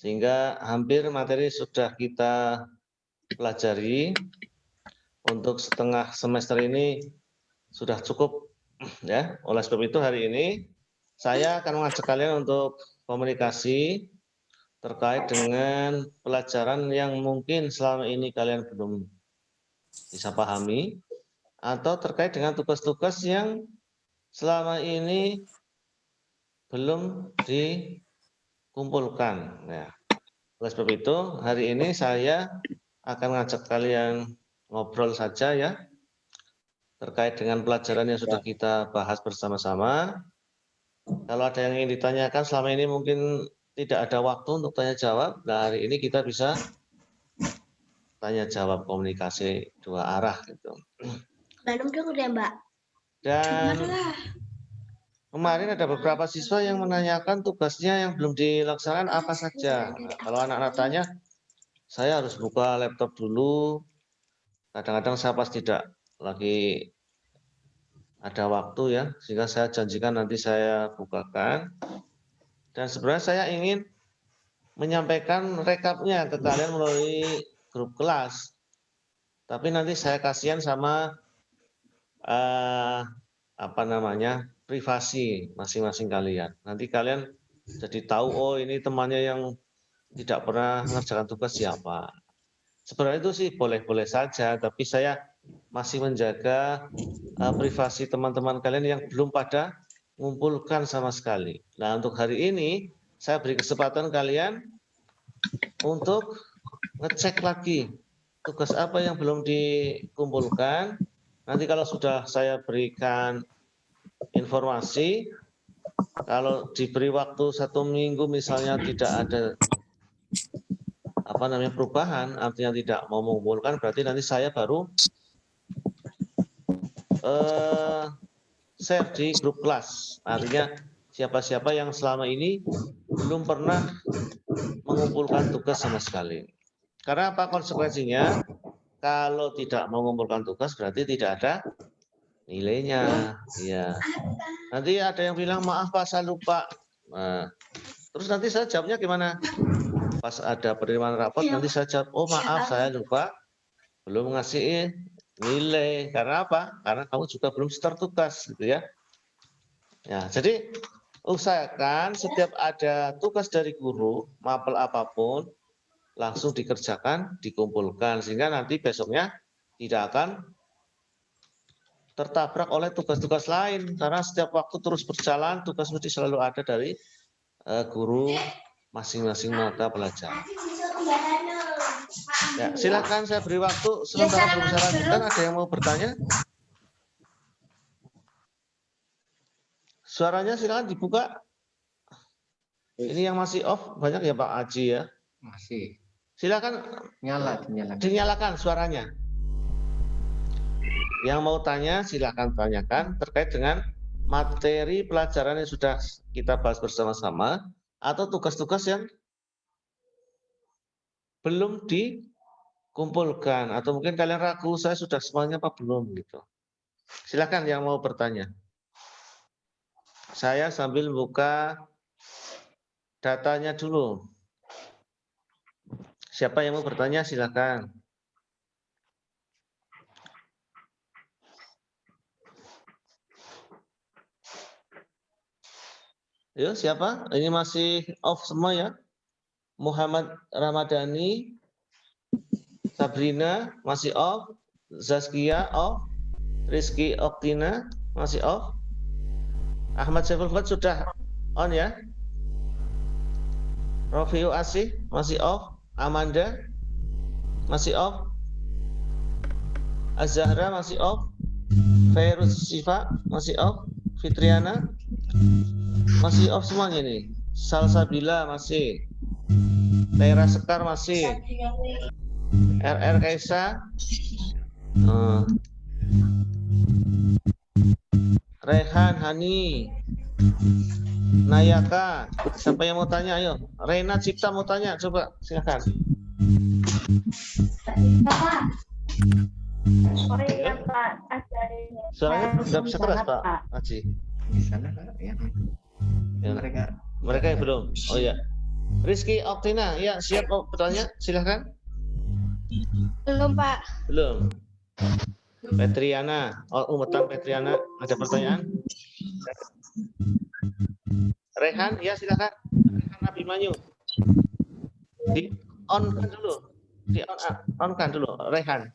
Sehingga hampir materi sudah kita pelajari. Untuk setengah semester ini sudah cukup ya. Oleh sebab itu hari ini saya akan mengajak kalian untuk komunikasi terkait dengan pelajaran yang mungkin selama ini kalian belum bisa pahami atau terkait dengan tugas-tugas yang selama ini belum dikumpulkan. Nah, oleh sebab itu hari ini saya akan mengajak kalian ngobrol saja ya terkait dengan pelajaran yang sudah kita bahas bersama-sama. Kalau ada yang ingin ditanyakan selama ini mungkin tidak ada waktu untuk tanya jawab. Nah, hari ini kita bisa tanya jawab komunikasi dua arah gitu. Mbak. Dan kemarin ada beberapa siswa yang menanyakan tugasnya yang belum dilaksanakan apa saja. Nah, kalau anak-anak tanya, saya harus buka laptop dulu. Kadang-kadang saya pas tidak lagi ada waktu ya, sehingga saya janjikan nanti saya bukakan. Dan sebenarnya saya ingin menyampaikan rekapnya ke kalian melalui grup kelas. Tapi nanti saya kasihan sama privasi masing-masing kalian. Nanti kalian jadi tahu, oh ini temannya yang tidak pernah mengerjakan tugas siapa. Sebenarnya itu sih boleh-boleh saja, tapi saya masih menjaga privasi teman-teman kalian yang belum pada mengumpulkan sama sekali. Nah, untuk hari ini saya beri kesempatan kalian untuk ngecek lagi tugas apa yang belum dikumpulkan. Nanti kalau sudah saya berikan informasi, kalau diberi waktu 1 minggu misalnya tidak ada perubahan, artinya tidak mau mengumpulkan, berarti nanti saya baru share di grup kelas. Artinya siapa-siapa yang selama ini belum pernah mengumpulkan tugas sama sekali. Karena apa konsekuensinya? Kalau tidak mengumpulkan tugas berarti tidak ada nilainya. Ya. Nanti ada yang bilang maaf Pak saya lupa. Nah, terus nanti saya jawabnya gimana? Pas ada penerimaan rapot nanti saya jawab, oh maaf saya lupa belum ngasih nilai. Karena apa? Karena kamu juga belum start tugas gitu ya. Ya, jadi usahakan setiap ada tugas dari guru, mapel apapun, langsung dikerjakan, dikumpulkan, sehingga nanti besoknya tidak akan tertabrak oleh tugas-tugas lain, karena setiap waktu terus berjalan, tugas mesti selalu ada dari guru masing-masing mata pelajaran. Ya, silakan saya beri waktu sementara belum saya lanjutkan. Ada yang mau bertanya? Suaranya silakan dibuka. Ini yang masih off banyak ya Pak Aji ya? Masih. Silakan dinyalakan suaranya. Yang mau tanya silakan tanyakan terkait dengan materi pelajaran yang sudah kita bahas bersama-sama atau tugas-tugas yang belum dikumpulkan atau mungkin kalian ragu saya sudah semuanya apa belum gitu. Silakan yang mau bertanya. Saya sambil buka datanya dulu. Siapa yang mau bertanya silakan. Yuk siapa? Ini masih off semua ya. Muhammad Ramadhani, Sabrina masih off, Zaskia off, Rizky Oktina masih off, Ahmad Saiful Fuad sudah on ya. Rofiu Asih masih off, Amanda masih off, Azahra masih off, Fairuz Sifa masih off, Fitriana masih off semuanya nih. Salsabila masih, Tera Sekar masih, RR Kaisa, Rehan Hani, Nayaka. Siapa yang mau tanya? Ayo, Rena Cipta mau tanya, coba silakan. Oh iya Pak, Suaranya sudah bisa keras Pak Haji. Di sana ya. Mereka yang belum. Oh ya. Rizky Oktina, ya siap bertanya, silahkan. Belum, Pak. Belum. Petriana, Umetan Petriana, ada pertanyaan? Rehan, ya silahkan. Rehan Abimanyu. Di on kan dulu. Di on kan dulu, Rehan.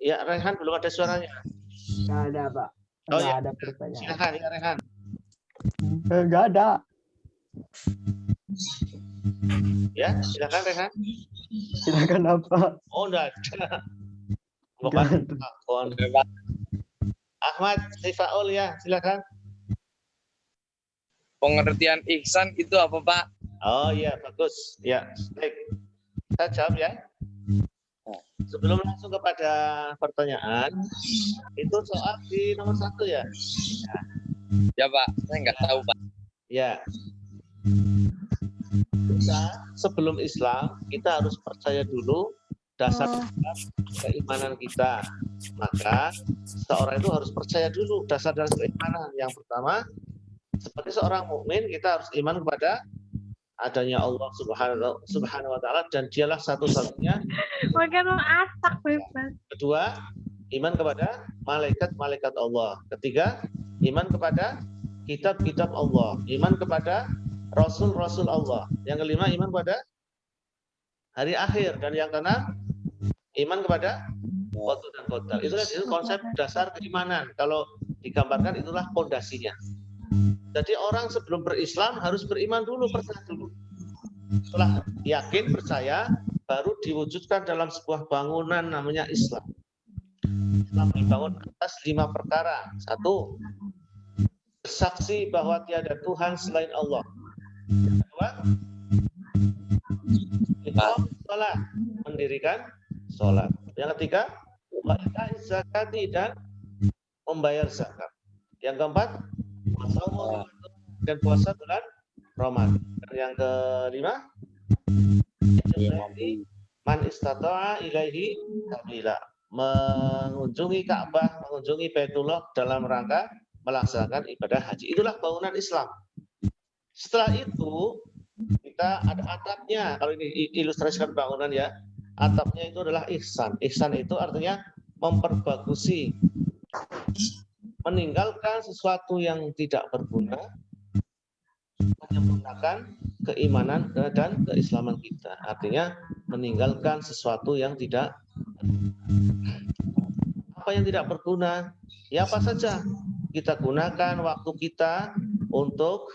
Ya, Rehan belum ada suaranya. Nggak ada, Pak. Oh Nggak ya, ada pertanyaan. silakan ya Rehan. Nggak ada. Ya, silakan Rehan. Silakan apa? Oh, enggak ada. Nggak Bukan ada. Ahmad Sifaul ya, silakan. Pengertian ihsan itu apa, Pak? Oh iya, bagus. Ya, baik. Saya jawab ya. Sebelum langsung kepada pertanyaan, itu soal di nomor 1 ya. Ya, Pak. Saya nggak tahu, Pak. Ya. Kita sebelum Islam, kita harus percaya dulu dasar keimanan kita. Maka seorang itu harus percaya dulu dasar keimanan. Yang pertama, sebagai seorang mukmin kita harus iman kepada adanya Allah Subhanahu wa taala dan dialah satu-satunya. Makan masak bebas. Kedua, iman kepada malaikat-malaikat Allah. Ketiga, iman kepada kitab-kitab Allah. Iman kepada rasul-rasul Allah. Yang kelima, iman kepada hari akhir. Dan yang keenam, iman kepada qadar dan qadar. Itu konsep dasar keimanan. Kalau digambarkan itulah pondasinya. Jadi orang sebelum berislam harus beriman dulu, percaya dulu. Setelah yakin, percaya, baru diwujudkan dalam sebuah bangunan namanya Islam. Islam dibangun atas 5 perkara. 1, bersaksi bahwa tiada Tuhan selain Allah. Yang kedua, sholat, mendirikan sholat. Yang ketiga, zakati dan membayar zakat. Yang keempat, dan puasa bulan Ramadan. Dan yang kelima, man istata'a ilaihi sabila, mengunjungi Ka'bah, mengunjungi Baitullah dalam rangka melaksanakan ibadah haji. Itulah bangunan Islam. Setelah itu kita ada atapnya. Kalau ini ilustrasikan bangunan ya, atapnya itu adalah ihsan. Ihsan itu artinya memperbagusi, meninggalkan sesuatu yang tidak berguna, menyempurnakan keimanan dan keislaman kita. Artinya meninggalkan sesuatu yang tidak apa yang tidak berguna. Ya apa saja kita gunakan waktu kita untuk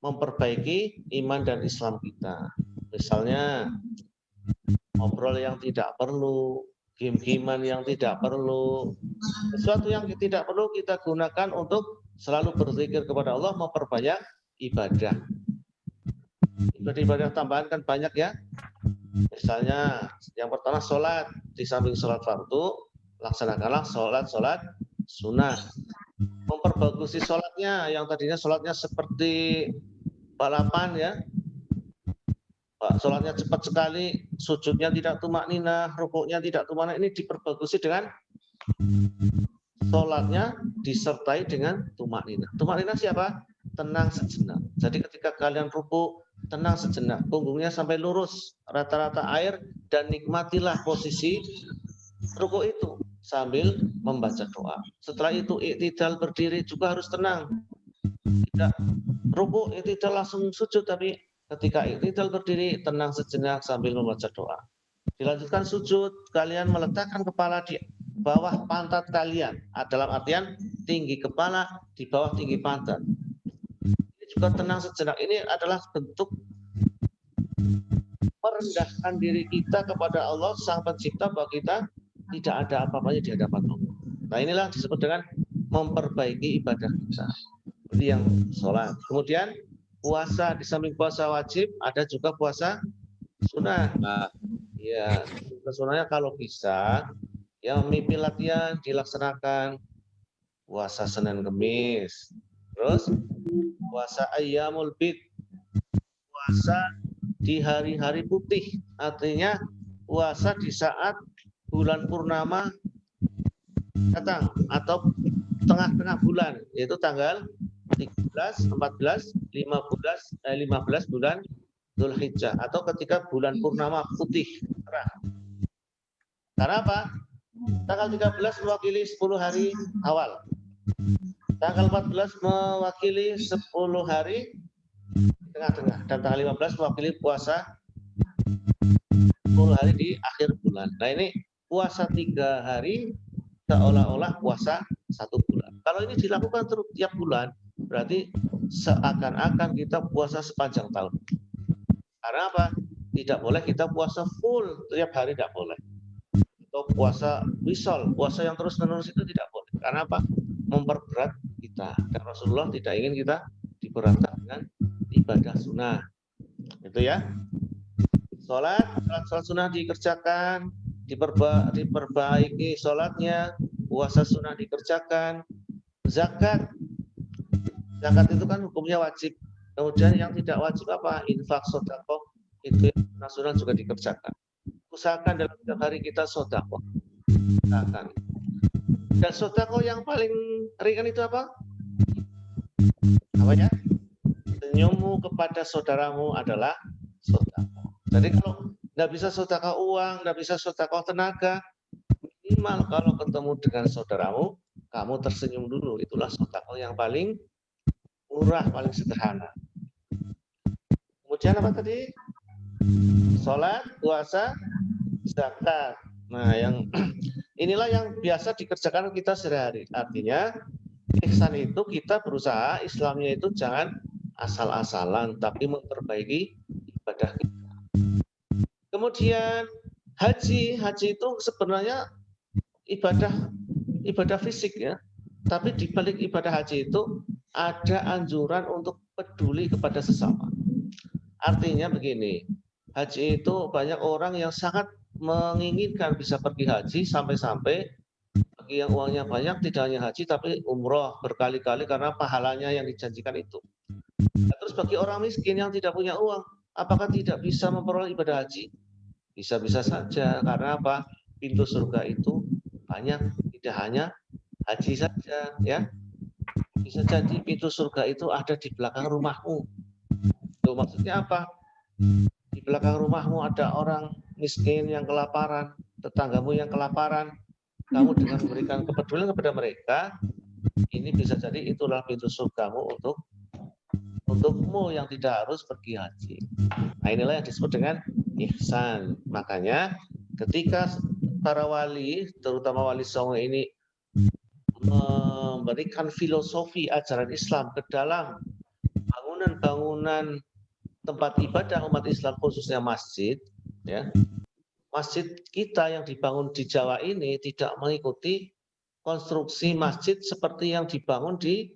memperbaiki iman dan Islam kita. Misalnya ngobrol yang tidak perlu, game-gamean yang tidak perlu, sesuatu yang tidak perlu kita gunakan untuk selalu berzikir kepada Allah, memperbanyak ibadah. Ibadah tambahan kan banyak ya. Misalnya yang pertama sholat, di samping sholat fardu, laksanakanlah sholat sunnah. Memperbagusi sholatnya, yang tadinya sholatnya seperti balapan ya. Sholatnya cepat sekali, sujudnya tidak tumakninah, rukuknya tidak tumakninah, ini diperbagusi dengan sholatnya disertai dengan tumakninah. Tumakninah siapa? Tenang sejenak. Jadi ketika kalian rukuk, tenang sejenak, punggungnya sampai lurus, rata-rata air, dan nikmatilah posisi rukuk itu sambil membaca doa. Setelah itu i'tidal berdiri juga harus tenang. Tidak rukuk i'tidal langsung sujud, tapi ketika i'tidal berdiri tenang sejenak sambil membaca doa. Dilanjutkan sujud, kalian meletakkan kepala di bawah pantat kalian, dalam artian tinggi kepala di bawah tinggi pantat. Ini juga tenang sejenak. Ini adalah bentuk merendahkan diri kita kepada Allah Sang Pencipta, bahwa kita tidak ada apa-apanya di hadapan Allah. Nah inilah disebut dengan memperbaiki ibadah kita. Seperti yang sholat. Kemudian puasa, di samping puasa wajib ada juga puasa sunnah. Ya, sunnahnya kalau bisa ya mimpi latihan dilaksanakan puasa Senin Kemis, terus puasa Ayyamul Bid, puasa di hari-hari putih, artinya puasa di saat bulan purnama datang atau tengah-tengah bulan, yaitu tanggal 13, 14, 15 bulan Dzulhijjah atau ketika bulan purnama putih cerah. Karena apa? Tanggal 13 mewakili 10 hari awal. Tanggal 14 mewakili 10 hari tengah-tengah dan tanggal 15 mewakili puasa 10 hari di akhir bulan. Nah, ini puasa 3 hari seolah-olah puasa 1 bulan. Kalau ini dilakukan terus tiap bulan, berarti seakan-akan kita puasa sepanjang tahun. Karena apa? Tidak boleh kita puasa full tiap hari, tidak boleh. Atau puasa wisol, puasa yang terus-menerus itu tidak boleh. Karena apa? Memperberat kita. Dan Rasulullah tidak ingin kita diberatkan dengan ibadah sunnah. Itu ya. Sholat sunnah dikerjakan, diperbaiki sholatnya, puasa sunnah dikerjakan, zakat itu kan hukumnya wajib. Kemudian yang tidak wajib apa? Infak, sedekah itu sunnah juga dikerjakan. Usahakan dalam setiap hari kita sedekah. Usahakan. Dan sedekah yang paling ringan itu apa? Apa ya? Senyummu kepada saudaramu adalah sedekah. Jadi kalau nggak bisa sedekah uang, nggak bisa sedekah tenaga, minimal kalau ketemu dengan saudaramu, kamu tersenyum dulu. Itulah sedekah yang paling murah, paling sederhana. Kemudian apa tadi? Sholat, puasa, zakat. Nah, yang inilah yang biasa dikerjakan kita sehari-hari. Artinya, ihsan itu kita berusaha Islamnya itu jangan asal-asalan, tapi memperbaiki ibadah kita. Kemudian haji itu sebenarnya ibadah fisik ya. Tapi di balik ibadah haji itu ada anjuran untuk peduli kepada sesama. Artinya begini, haji itu banyak orang yang sangat menginginkan bisa pergi haji sampai-sampai bagi yang uangnya banyak tidak hanya haji tapi umroh berkali-kali karena pahalanya yang dijanjikan itu. Nah, terus bagi orang miskin yang tidak punya uang, apakah tidak bisa memperoleh ibadah haji? Bisa-bisa saja, karena apa? Pintu surga itu banyak, tidak hanya haji saja, ya. Bisa jadi pintu surga itu ada di belakang rumahmu. Itu maksudnya apa? Di belakang rumahmu ada orang miskin yang kelaparan, tetanggamu yang kelaparan, kamu dengan memberikan kepedulian kepada mereka, ini bisa jadi itulah pintu surgamu untukmu yang tidak harus pergi haji. Nah, inilah yang disebut dengan ihsan. Makanya ketika para wali, terutama wali songo ini memberikan filosofi ajaran Islam ke dalam bangunan-bangunan tempat ibadah umat Islam khususnya masjid, ya. Masjid kita yang dibangun di Jawa ini tidak mengikuti konstruksi masjid seperti yang dibangun di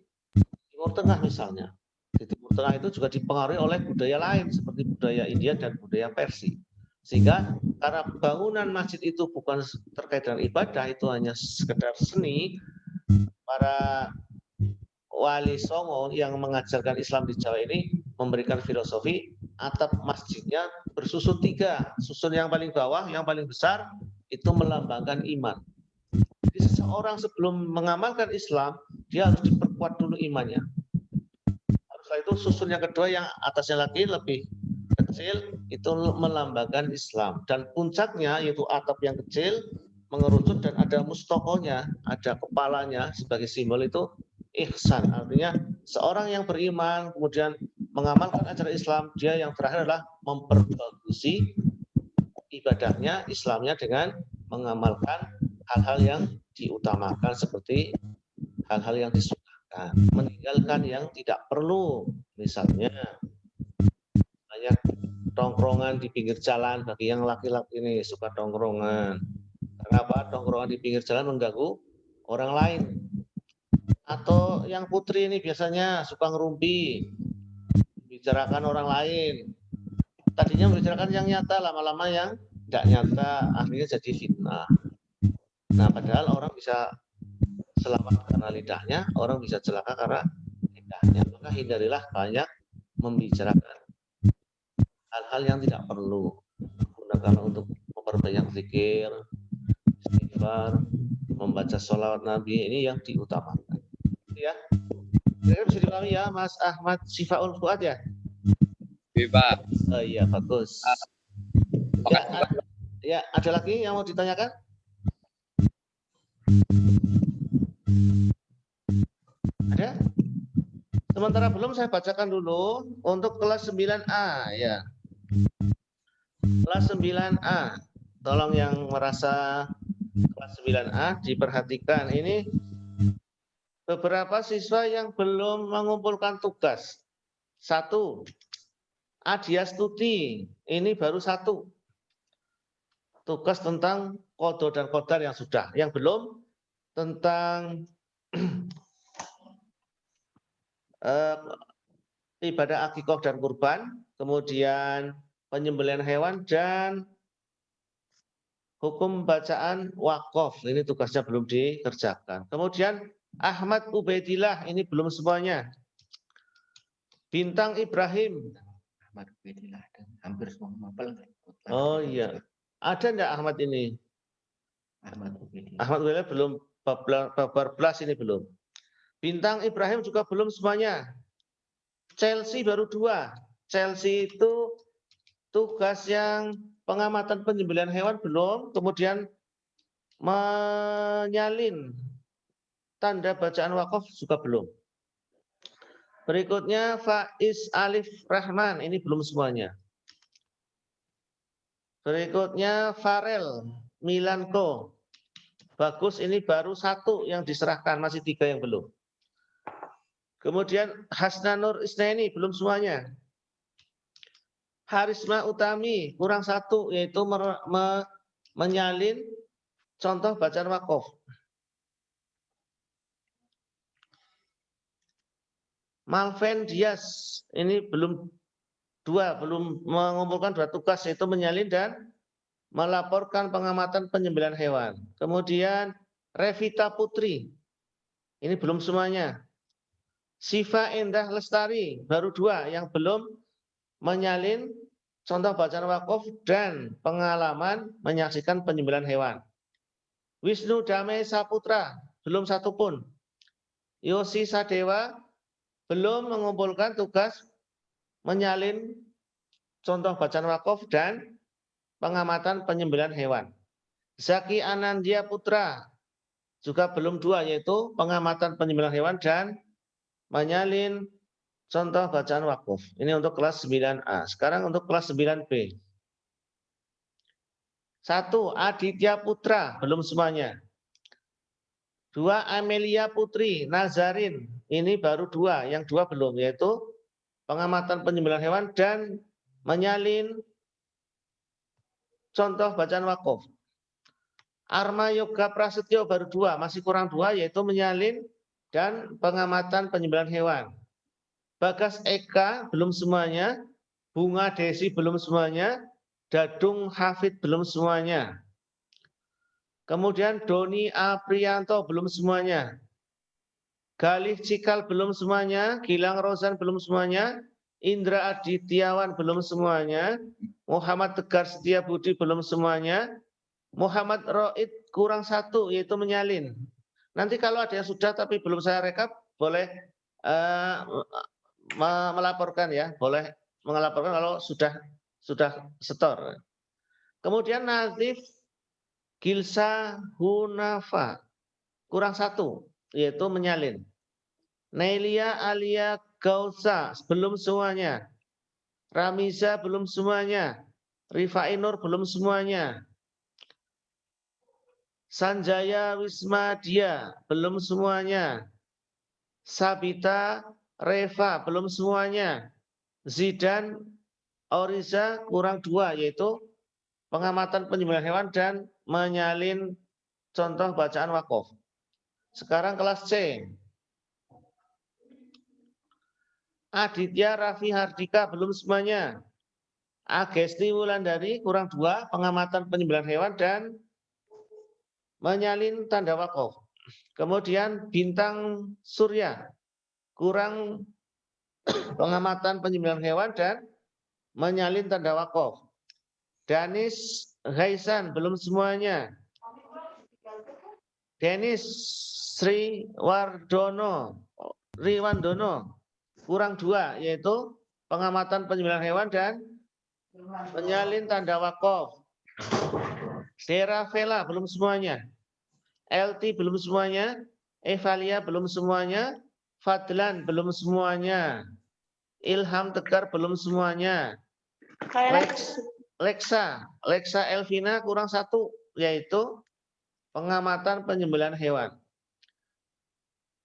Timur Tengah misalnya. Di Timur Tengah itu juga dipengaruhi oleh budaya lain seperti budaya India dan budaya Persia. Sehingga karena bangunan masjid itu bukan terkait dengan ibadah, itu hanya sekedar seni, para wali songo yang mengajarkan Islam di Jawa ini memberikan filosofi atap masjidnya bersusun 3. Susun yang paling bawah, yang paling besar itu melambangkan iman. Jadi seseorang sebelum mengamalkan Islam, dia harus diperkuat dulu imannya. Setelah itu susun yang kedua yang atasnya lagi lebih kecil itu melambangkan Islam, dan puncaknya yaitu atap yang kecil mengerucut dan ada mustokonya, ada kepalanya sebagai simbol itu ihsan. Artinya seorang yang beriman kemudian mengamalkan ajaran Islam, dia yang terakhir adalah memperbagusi ibadahnya, Islamnya dengan mengamalkan hal-hal yang diutamakan seperti hal-hal yang disunahkan, meninggalkan yang tidak perlu. Misalnya banyak tongkrongan di pinggir jalan, bagi yang laki-laki ini suka tongkrongan. Kenapa? Tongkrongan di pinggir jalan mengganggu orang lain. Atau yang putri ini biasanya suka ngerumpi, bicarakan orang lain. Tadinya membicarakan yang nyata, lama-lama yang tidak nyata, akhirnya jadi fitnah. Nah, padahal orang bisa selamat karena lidahnya, orang bisa celaka karena lidahnya. Maka hindarilah banyak membicarakan hal-hal yang tidak perlu. Gunakan untuk memperbanyak zikir, istighfar, membaca sholawat Nabi, ini yang diutamakan. Ya. Kira-kira bisa dipahami ya, Mas Ahmad Sifaul Fuad ya? Iya, Pak. Oh iya, bagus. Ya, Makasih, Pak. ya, ada lagi yang mau ditanyakan? Ada? Sementara belum, saya bacakan dulu untuk kelas 9A ya. Kelas 9A. Tolong yang merasa kelas 9A diperhatikan. Ini beberapa siswa yang belum mengumpulkan tugas. 1. Adia Stuti. Ini baru 1. Tugas tentang kodo dan kodar yang sudah. Yang belum tentang ibadah akikah dan kurban, kemudian penyembelihan hewan dan hukum bacaan wakaf. Ini tugasnya belum dikerjakan. Kemudian Ahmad Ubaidillah, ini belum semuanya. Bintang Ibrahim. Ahmad Ubaidillah dan hampir semua mapel. Oh iya. Ada enggak Ahmad ini? Ahmad Ubaidillah. Ahmad Ubaidillah belum, bab 12 ini belum. Bintang Ibrahim juga belum semuanya. Chelsea baru 2. Chelsea itu tugas yang pengamatan penyembelihan hewan belum, kemudian menyalin tanda bacaan wakaf juga belum. Berikutnya Faiz Alif Rahman, ini belum semuanya. Berikutnya Farel Milanko. Bagus, ini baru 1 yang diserahkan, masih 3 yang belum. Kemudian Hasnanur Isnaini, belum semuanya. Harisma Utami, kurang 1, yaitu menyalin contoh bacaan wakaf. Malven Dias, ini belum 2, belum mengumpulkan 2 tugas, yaitu menyalin dan melaporkan pengamatan penyembelihan hewan. Kemudian Revita Putri, ini belum semuanya. Siva Endah Lestari, baru 2 yang belum menyalin contoh bacaan wakaf dan pengalaman menyaksikan penyembelihan hewan. Wisnu Damai Saputra, belum 1 pun. Yosi Sadewa, belum mengumpulkan tugas menyalin contoh bacaan wakaf dan pengamatan penyembelihan hewan. Zaki Anandia Putra, juga belum 2, yaitu pengamatan penyembelihan hewan dan menyalin contoh bacaan wakaf. Ini untuk kelas 9A. Sekarang untuk kelas 9B. 1. Aditya Putra, belum semuanya. 2. Amelia Putri Nazarin, ini baru 2, yang 2 belum, yaitu pengamatan penyembelihan hewan dan menyalin contoh bacaan wakaf. Arma Yoga Prasetyo baru 2, masih kurang 2, yaitu menyalin dan pengamatan penyembelihan hewan. Bagas Eka belum semuanya, Bunga Desi belum semuanya, Dadung Hafid belum semuanya. Kemudian Doni Aprianto belum semuanya. Galih Cikal belum semuanya, Gilang Rozan belum semuanya, Indra Adityawan belum semuanya, Muhammad Tegar Setiabudi belum semuanya, Muhammad Roid kurang 1, yaitu menyalin. Nanti kalau ada yang sudah tapi belum saya rekap, boleh melaporkan ya, boleh melaporkan kalau sudah setor. Kemudian Nazif Gilsa Hunafa kurang 1, yaitu menyalin. Nelia Alia Gausa belum semuanya. Ramiza belum semuanya. Rifai Nur belum semuanya. Sanjaya Wismadia belum semuanya. Sabita Reva belum semuanya. Zidan Oriza kurang 2, yaitu pengamatan penyembelihan hewan dan menyalin contoh bacaan wakaf. Sekarang kelas C. Aditya Raffi Hardika belum semuanya. Agesti Wulandari kurang 2, pengamatan penyembelihan hewan dan menyalin tanda wakaf. Kemudian Bintang Surya kurang pengamatan penyembelihan hewan dan menyalin tanda wakaf. Danis Ghaisan belum semuanya. Denis Sri Wardono Riwandono kurang 2, yaitu pengamatan penyembelihan hewan dan menyalin tanda wakaf. Dera Vela belum semuanya. LT belum semuanya. Evalia belum semuanya. Fadlan belum semuanya. Ilham Tegar belum semuanya. Lexa Elvina kurang 1, yaitu pengamatan penyembelihan hewan.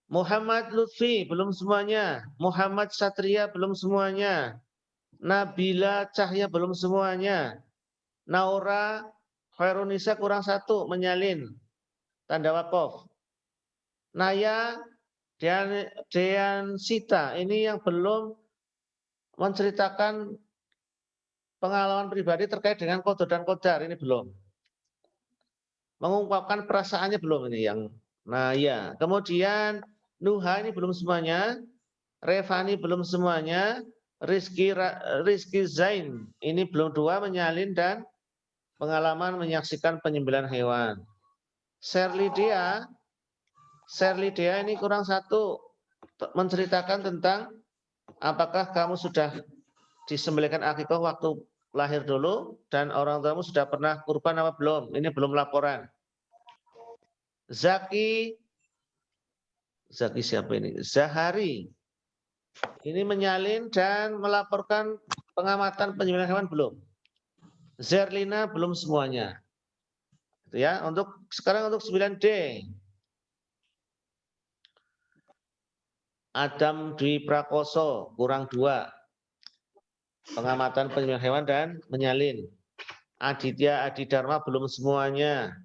Muhammad Lutfi belum semuanya. Muhammad Satria belum semuanya. Nabila Cahya belum semuanya. Naura Khairunisa kurang 1, menyalin tanda wakaf. Naya Dean Sita ini yang belum menceritakan pengalaman pribadi terkait dengan qada dan qadar, ini belum. Mengungkapkan perasaannya belum ini yang Naya. Kemudian Nuha ini belum semuanya. Revani belum semuanya. Rizky Zain ini belum 2, menyalin dan pengalaman menyaksikan penyembelihan hewan. Sherly Dea ini kurang 1, menceritakan tentang apakah kamu sudah disembelihkan akikah waktu lahir dulu dan orang tuamu sudah pernah kurban apa belum? Ini belum laporan. Zaki siapa ini? Zahari ini menyalin dan melaporkan pengamatan penyembelihan hewan belum. Zerlina belum semuanya. Itu ya. Sekarang untuk 9D. Adam Dwi Prakoso kurang 2. Pengamatan penyembelihan hewan dan menyalin. Aditya Adidharma belum semuanya.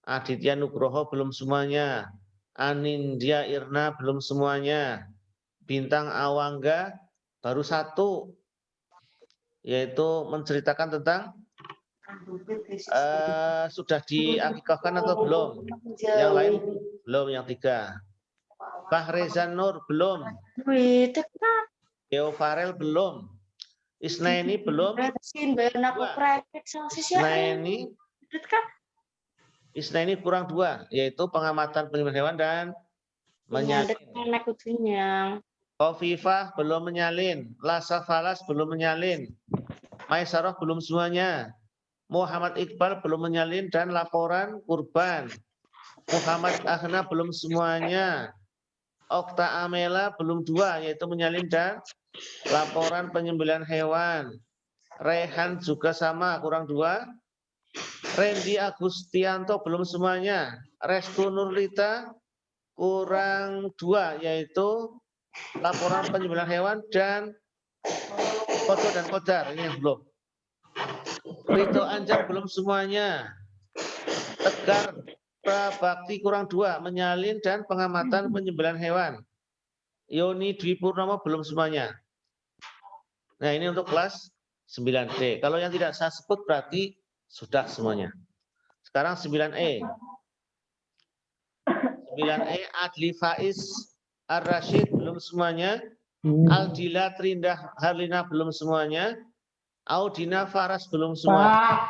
Aditya Nugroho belum semuanya. Anindya Irna belum semuanya. Bintang Awangga baru 1, yaitu menceritakan tentang sudah diakikahkan atau belum. Yang lain belum, yang 3. Fahrezan Nur belum. Theo Farel belum. Isnaini belum. Isnaini kurang 2, yaitu pengamatan penyembelihan hewan dan menyalin. Khofifah belum menyalin. Lasa Falas belum menyalin. Maisarah belum semuanya. Muhammad Iqbal belum menyalin dan laporan kurban. Muhammad Ahna belum semuanya. Okta Amela belum 2, yaitu menyalin dan laporan penyembelihan hewan. Rehan juga sama, kurang 2. Randy Agustianto belum semuanya. Restu Nurlita kurang 2, yaitu laporan penyembelihan hewan dan qada dan qadar, ini yang belum. Rito Anjang belum semuanya. Tegar Prabakti kurang 2, menyalin dan pengamatan penyembelihan hewan. Yoni Dwi Purnomo belum semuanya. Nah, ini untuk kelas 9D. Kalau yang tidak saya sebut berarti sudah semuanya. Sekarang 9E. 9E Adli Faiz Ar-Rashid belum semuanya. Aldila Trindah Harlina belum semuanya. Audina Faras belum semuanya.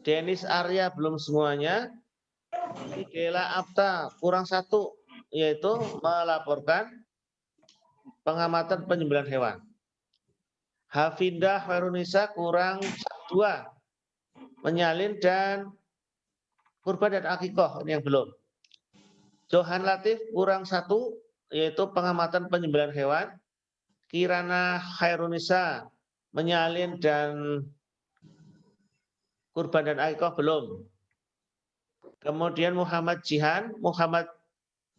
Denis Arya belum semuanya. Miguela Apta kurang 1, yaitu melaporkan pengamatan penyembelihan hewan. Hafindah Khairunisa kurang 2, menyalin dan kurban dan akikah, ini yang belum. Johan Latif kurang 1, yaitu pengamatan penyembelihan hewan. Kirana Khairunisa menyalin dan kurban dan akikah belum. Kemudian Muhammad Jihan, Muhammad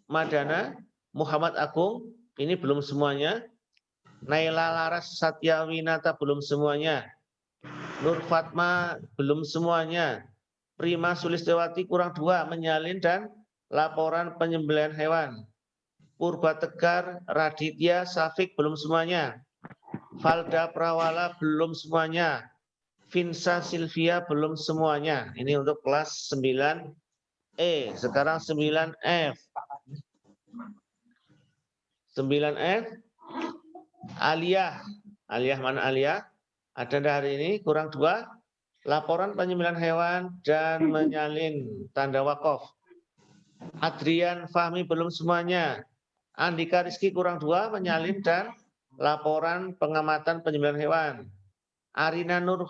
Madana, Muhammad Agung, ini belum semuanya. Naila Laras Satyawinata belum semuanya. Nur Fatma belum semuanya. Prima Sulistewati kurang 2, menyalin dan laporan penyembelihan hewan. Purba Tegar, Raditya, Safik belum semuanya. Valda Prawala belum semuanya. Vinsa Silvia belum semuanya. Ini untuk kelas 9E. Sekarang 9F. 9F. Aliyah. Aliyah mana Aliyah? Ada hari ini kurang 2. Laporan penyembelihan hewan dan menyalin tanda wakaf. Adrian Fahmi belum semuanya. Andika Rizky kurang 2 menyalin dan laporan pengamatan penyembelihan hewan. Arina Nur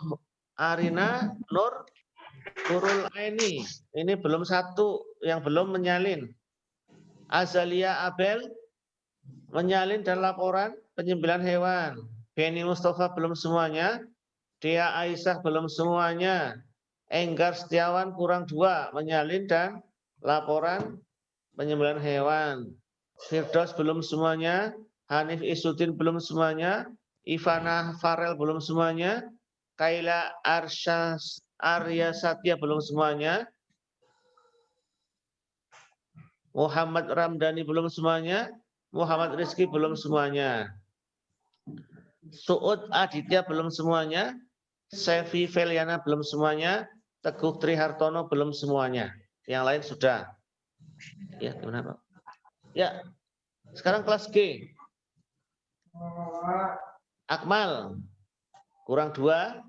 Nurul Aini ini belum 1 yang belum menyalin. Azalia Abel menyalin dan laporan penyembelihan hewan. Beni Mustafa belum semuanya. Dea Aisyah belum semuanya. Enggar Setiawan kurang 2 menyalin dan laporan penyembelihan hewan. Firdaus belum semuanya. Hanif Isudin belum semuanya. Ivana Farel belum semuanya. Kaila Arya Satya belum semuanya. Muhammad Ramdhani belum semuanya. Muhammad Rizky belum semuanya. Suud Aditya belum semuanya. Sevi Feliana belum semuanya. Teguh Trihartono belum semuanya. Yang lain sudah. Ya, gimana Pak? Ya, sekarang kelas G. Akmal kurang 2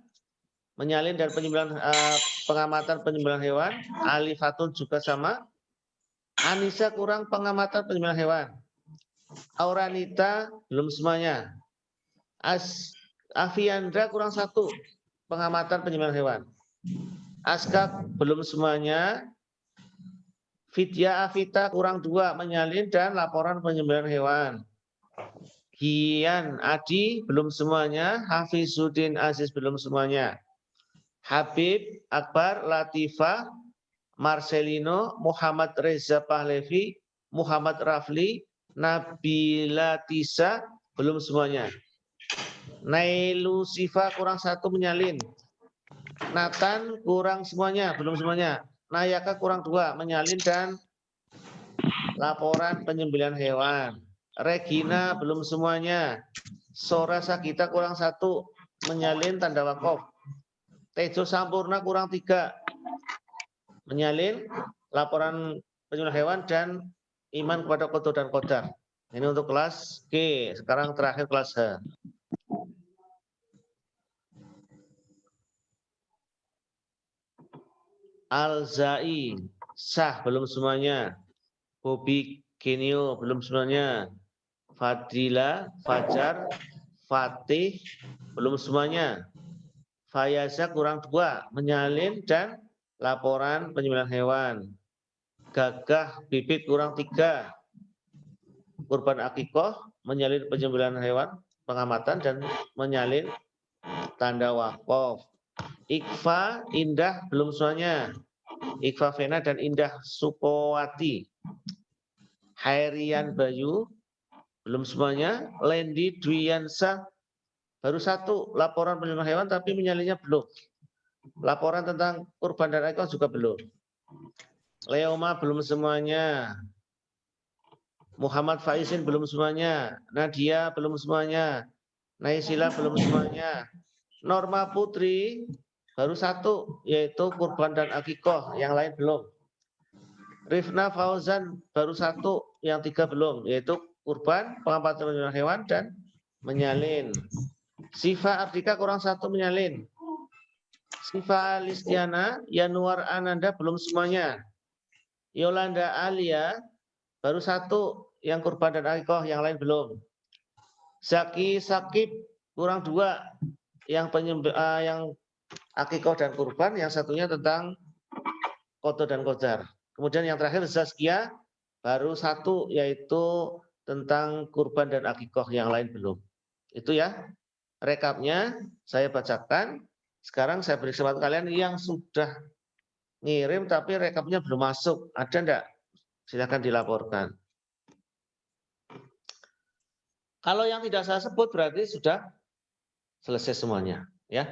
menyalin dan pengamatan penyembelihan hewan. Ali Fatun juga sama. Anissa kurang pengamatan penyembelihan hewan. Auranita belum semuanya. Afiandra kurang 1 pengamatan penyembelihan hewan. Askak belum semuanya. Vidya Afita kurang 2 menyalin dan laporan penyembelihan hewan. Gian Adi belum semuanya. Hafizuddin Aziz belum semuanya. Habib Akbar Latifah Marcelino Muhammad Reza Pahlevi Muhammad Rafli Nabila Tisa belum semuanya. Nailu Sifa kurang 1 menyalin. Nathan kurang semuanya, belum semuanya. Nayaka kurang 2 menyalin dan laporan penyembelihan hewan. Regina belum semuanya. Sora Sakita kurang 1 menyalin tanda wakaf. Tejo Sampurna kurang 3 menyalin laporan penyembelihan hewan dan iman kepada qada dan qadar. Ini untuk kelas G. Sekarang terakhir kelas H. Alzai sah belum semuanya. Bobi Genio belum semuanya. Fadila Fajar Fatih belum semuanya. Fayaza kurang 2 menyalin dan laporan penyembelihan hewan. Gagah Bibit kurang 3 kurban akikoh menyalin penyembelihan hewan pengamatan dan menyalin tanda wakaf. Ikfa Indah belum semuanya. Ikfa Vena dan Indah Supowati. Hairian Bayu belum semuanya. Lendi Dwiyansa baru 1 laporan penyembelihan hewan tapi menyalinnya belum. Laporan tentang kurban dan akikah juga belum. Leoma belum semuanya. Muhammad Faizin belum semuanya. Nadia belum semuanya. Naisila belum semuanya. Norma Putri baru 1 yaitu kurban dan akikah, yang lain belum. Rifna Fauzan baru 1, yang 3 belum, yaitu kurban, pengamatan penyembelihan hewan dan menyalin. Siva Ardika kurang 1 menyalin. Siva Listiana, Yanuar Ananda belum semuanya. Yolanda Alia baru 1 yang kurban dan akikah, yang lain belum. Zaki Sakib kurang 2 yang akikah dan kurban, yang satunya tentang qada dan qadar. Kemudian yang terakhir Zaskia baru 1 yaitu tentang kurban dan akikah, yang lain belum. Itu ya rekapnya saya bacakan. Sekarang saya beri kesempatan kalian yang sudah ngirim tapi rekapnya belum masuk. Ada enggak? Silakan dilaporkan. Kalau yang tidak saya sebut berarti sudah selesai semuanya, ya.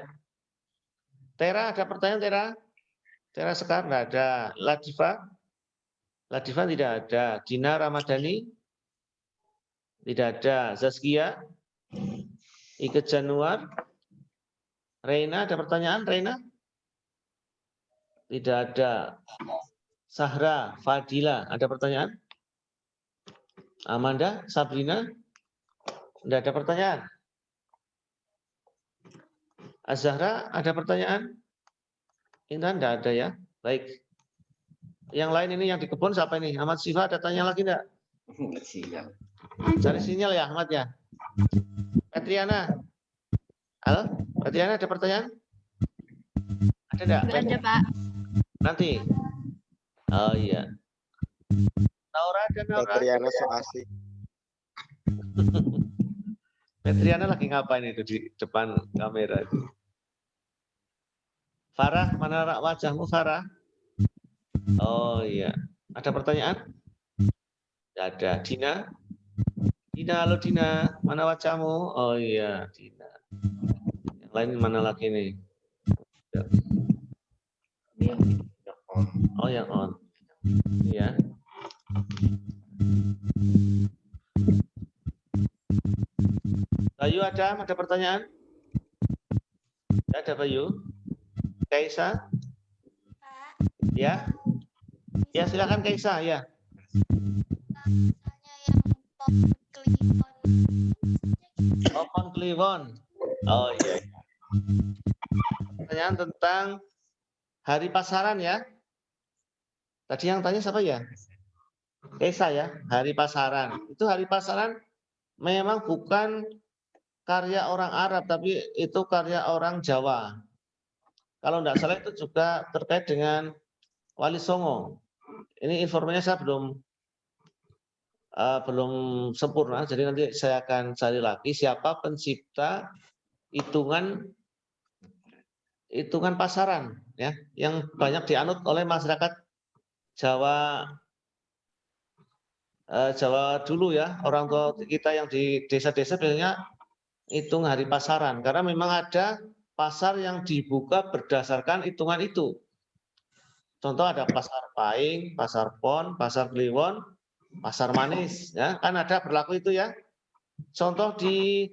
Tera, ada pertanyaan Tera? Tera Sekar enggak ada. Latifa tidak ada. Dina Ramadhani tidak ada. Zaskia, Ike Januar, Reina, ada pertanyaan Reina? Tidak ada. Sahra, Fadila, ada pertanyaan? Amanda, Sabrina, tidak ada pertanyaan. Azahra, ada pertanyaan? Intan, tidak ada ya. Baik. Yang lain ini yang di kebun siapa ini? Ahmad Siva, ada tanya lagi enggak? Siap. Cari sinyal ya Ahmad ya. Petriana. Halo, Petriana ada pertanyaan? Ada enggak? Nggak ada, Pak. Nanti. Oh iya. Naura dan Naura. Petriana so asik. Petriana lagi ngapain itu di depan kamera itu? Farah, mana wajahmu Farah? Oh iya. Ada pertanyaan? Tidak ada. Dina? Dina, halo Dina. Mana wajahmu? Oh iya, Dina. Yang lain mana lagi nih? Oh yang on. Iya. Bayu ada pertanyaan? Tidak ada Bayu? Kaisa? Ya? Ya silakan Kaisa ya. Open Kliwon. Oh iya. Pertanyaan tentang hari pasaran ya. Tadi yang tanya siapa ya? Kaisa ya, hari pasaran. Itu hari pasaran memang bukan karya orang Arab, tapi itu karya orang Jawa. Kalau tidak salah itu juga terkait dengan Wali Songo. Ini informasinya saya belum sempurna, jadi nanti saya akan cari lagi siapa pencipta hitungan pasaran ya, yang banyak dianut oleh masyarakat Jawa dulu ya, orang tua kita yang di desa-desa biasanya hitung hari pasaran karena memang ada pasar yang dibuka berdasarkan hitungan itu. Contoh ada pasar Paing, pasar Pon, pasar Kliwon, pasar Manis, ya kan ada berlaku itu ya. Contoh di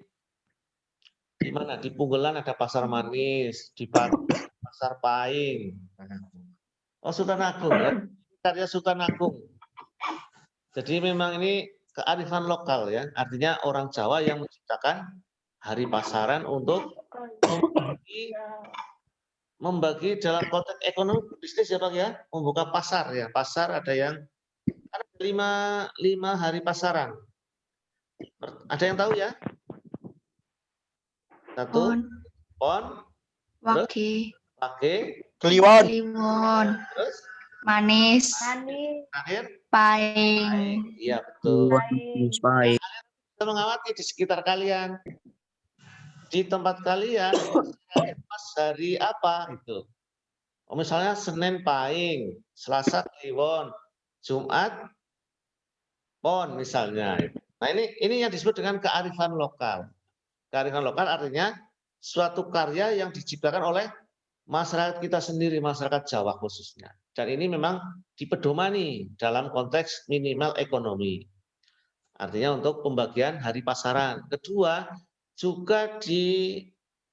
mana? Di Punggelan ada pasar Manis, di pasar Paing. Oh Sultan Agung ya, karya Sultan Agung. Jadi memang ini kearifan lokal ya, artinya orang Jawa yang menciptakan hari pasaran untuk membagi dalam konteks ekonomi bisnis ya Pak ya, membuka pasar ya. Pasar ada yang ada lima hari pasaran. Ada yang tahu ya? Satu, Pon, Wage, Kliwon. Kliwon, terus Manis, terakhir, Paing. iya betul. Kita mengamati di sekitar kalian, di tempat kalian, pas hari apa itu? Oh, misalnya Senin Paing, Selasa Kliwon, Jumat Pon misalnya. Nah ini yang disebut dengan kearifan lokal. Kearifan lokal artinya suatu karya yang diciptakan oleh masyarakat kita sendiri, masyarakat Jawa khususnya. Dan ini memang dipedomani dalam konteks minimal ekonomi. Artinya untuk pembagian hari pasaran. Kedua, juga di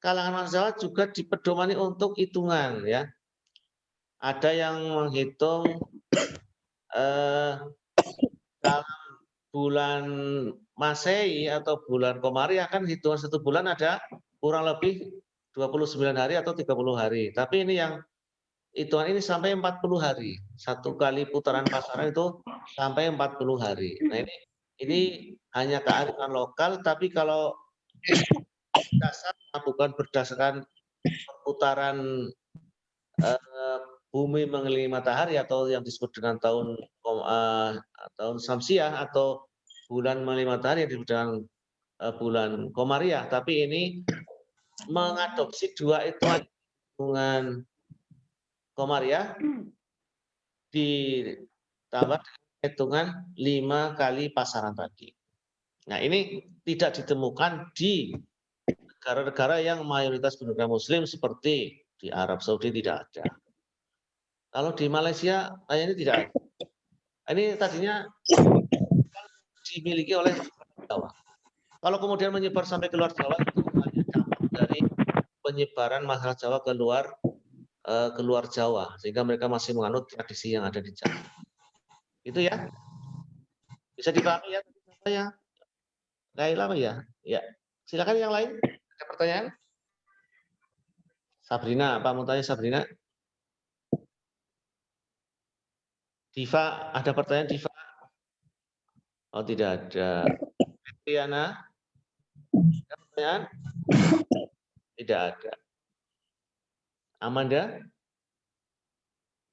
kalangan masyarakat Jawa juga dipedomani untuk hitungan ya. Ada yang menghitung dalam bulan Masehi atau bulan Komariah kan hitungan satu bulan ada kurang lebih 29 hari atau 30 hari. Tapi ini yang hitungan ini sampai 40 hari. Satu kali putaran pasaran itu sampai 40 hari. Nah ini hanya kearifan lokal, tapi kalau dasar bukan berdasarkan putaran bumi mengelilingi matahari atau yang disebut dengan tahun Samsiah atau bulan mengelilingi matahari yang disebut dengan bulan Komariah, tapi ini mengadopsi dua hitungan Komariah ditambah hitungan 5 kali pasaran tadi. Nah ini tidak ditemukan di negara-negara yang mayoritas penduduk Muslim seperti di Arab Saudi, tidak ada. Kalau di Malaysia kayaknya tidak ada. Ini tadinya dimiliki oleh Jawa. Kalau kemudian menyebar sampai ke luar Jawa itu hanya dampak dari penyebaran masyarakat Jawa ke luar Jawa, sehingga mereka masih menganut tradisi yang ada di Jawa. Itu ya. Bisa dipahami ya saya. Laila ya. Ya. Silakan yang lain. Ada pertanyaan? Sabrina, apa mau tanya Sabrina? Diva, ada pertanyaan Diva? Oh, tidak ada. Tiana? Ada pertanyaan? Tidak ada. Amanda?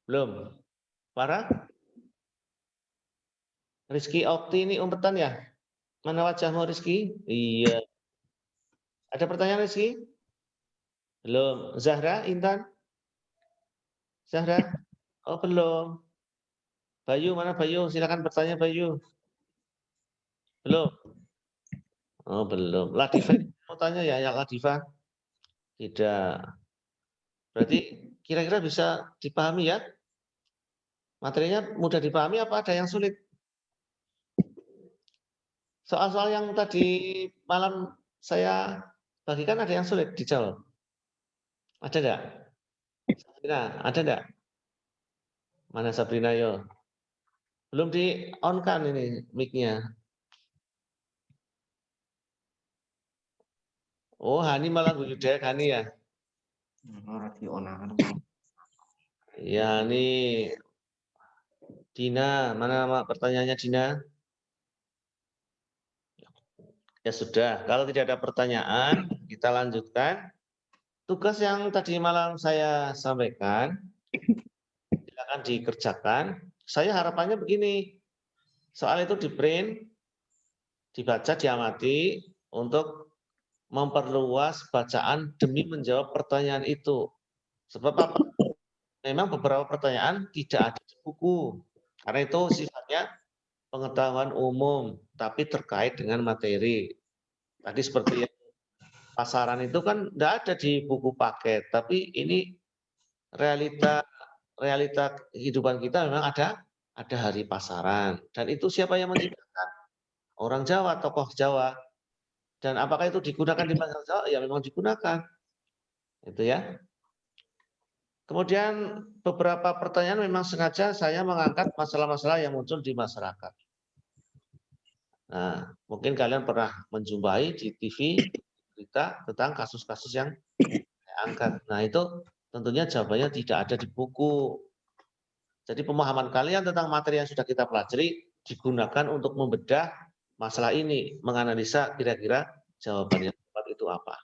Belum. Farah? Rizky Okti ini umpetan ya? Mana wajahmu Rizky? Iya. Ada pertanyaan Rizky? Belum. Zahra, Intan? Zahra? Oh, belum. Bayu, mana Bayu? Silakan bertanya Bayu. Belum. Oh, belum. Latifa mau tanya ya, yang Latifa? Tidak. Berarti kira-kira bisa dipahami ya? Materinya mudah dipahami apa ada yang sulit? Soal-soal yang tadi malam saya bagikan ada yang sulit dijawab. Ada enggak? Sabrina, ada enggak? Mana Sabrina yo? Belum di on kan ini mic-nya. Oh, Hani malah guyu dek Hani ya. Ora dionakan. Ya, ini Dina, mana nama pertanyaannya Dina? Ya sudah, kalau tidak ada pertanyaan, kita lanjutkan. Tugas yang tadi malam saya sampaikan, silakan dikerjakan. Saya harapannya begini, soal itu di print, dibaca, diamati, untuk memperluas bacaan demi menjawab pertanyaan itu. Sebab apa? Memang beberapa pertanyaan tidak ada di buku, karena itu sifatnya pengetahuan umum, tapi terkait dengan materi. Tadi seperti yang pasaran itu kan tidak ada di buku paket, tapi ini realita kehidupan kita memang ada hari pasaran, dan itu siapa yang menciptakan? Orang Jawa, tokoh Jawa. Dan apakah itu digunakan di bahasa Jawa? Ya memang digunakan. Itu ya. Kemudian beberapa pertanyaan memang sengaja saya mengangkat masalah-masalah yang muncul di masyarakat. Nah, mungkin kalian pernah menjumpai di TV berita tentang kasus-kasus yang saya angkat. Nah, itu tentunya jawabannya tidak ada di buku. Jadi pemahaman kalian tentang materi yang sudah kita pelajari digunakan untuk membedah masalah ini, menganalisa kira-kira jawaban yang tepat itu apa.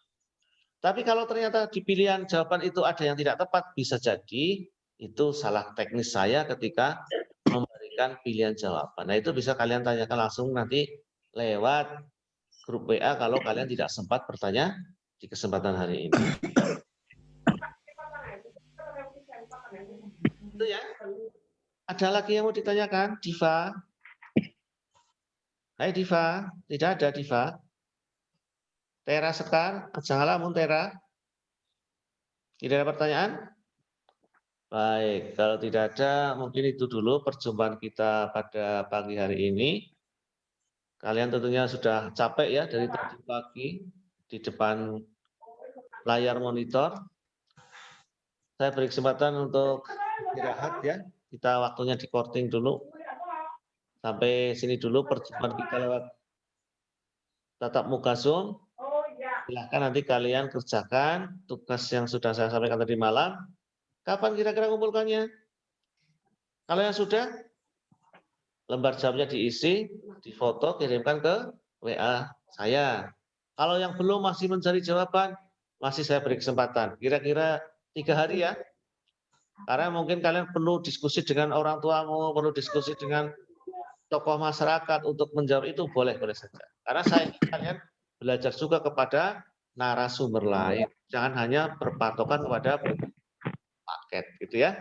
Tapi kalau ternyata di pilihan jawaban itu ada yang tidak tepat, bisa jadi itu salah teknis saya ketika memberikan pilihan jawaban. Nah, itu bisa kalian tanyakan langsung nanti lewat grup WA kalau kalian tidak sempat bertanya di kesempatan hari ini. Itu ya. Ada lagi yang mau ditanyakan, Diva? Hai Diva, tidak ada Diva. Tera Sekar, jangan lamun Tera. Tidak ada pertanyaan? Baik, kalau tidak ada mungkin itu dulu perjumpaan kita pada pagi hari ini. Kalian tentunya sudah capek ya dari tadi pagi di depan layar monitor. Saya beri kesempatan untuk istirahat ya. Kita waktunya di recording dulu. Sampai sini dulu perjumpaan kita lewat tatap muka Zoom. Silahkan nanti kalian kerjakan tugas yang sudah saya sampaikan tadi malam. Kapan kira-kira kumpulkannya? Kalau yang sudah, lembar jawabnya diisi, difoto, kirimkan ke WA saya. Kalau yang belum masih mencari jawaban, masih saya beri kesempatan. Kira-kira 3 hari ya. Karena mungkin kalian perlu diskusi dengan orang tuamu, perlu diskusi dengan tokoh masyarakat untuk menjawab itu boleh-boleh saja. Karena saya ingin kalian belajar juga kepada narasumber lain. Jangan hanya berpatokan kepada paket, gitu ya.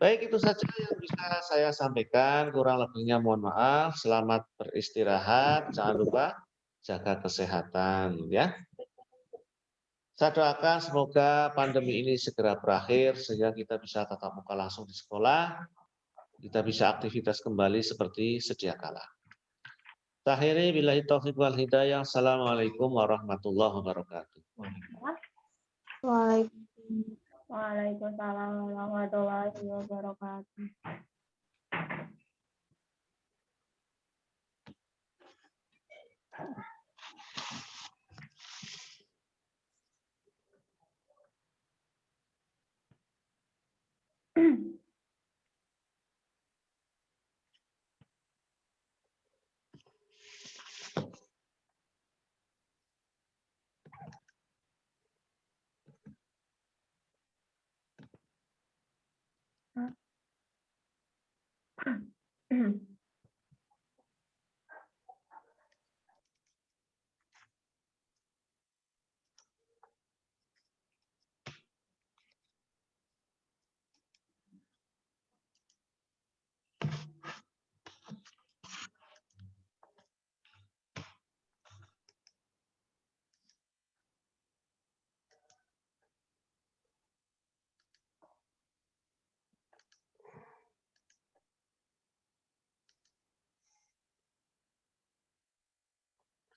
Baik, itu saja yang bisa saya sampaikan. Kurang lebihnya mohon maaf. Selamat beristirahat. Jangan lupa jaga kesehatan, ya. Saya doakan semoga pandemi ini segera berakhir sehingga kita bisa tatap muka langsung di sekolah. Kita bisa aktivitas kembali seperti sedia kala. Akhiri billahi taufiq wal hidayah. Assalamualaikum warahmatullahi wabarakatuh. Waalaikumsalam warahmatullahi wabarakatuh.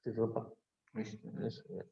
Ditutup, Pak. Wis. Wis, ya.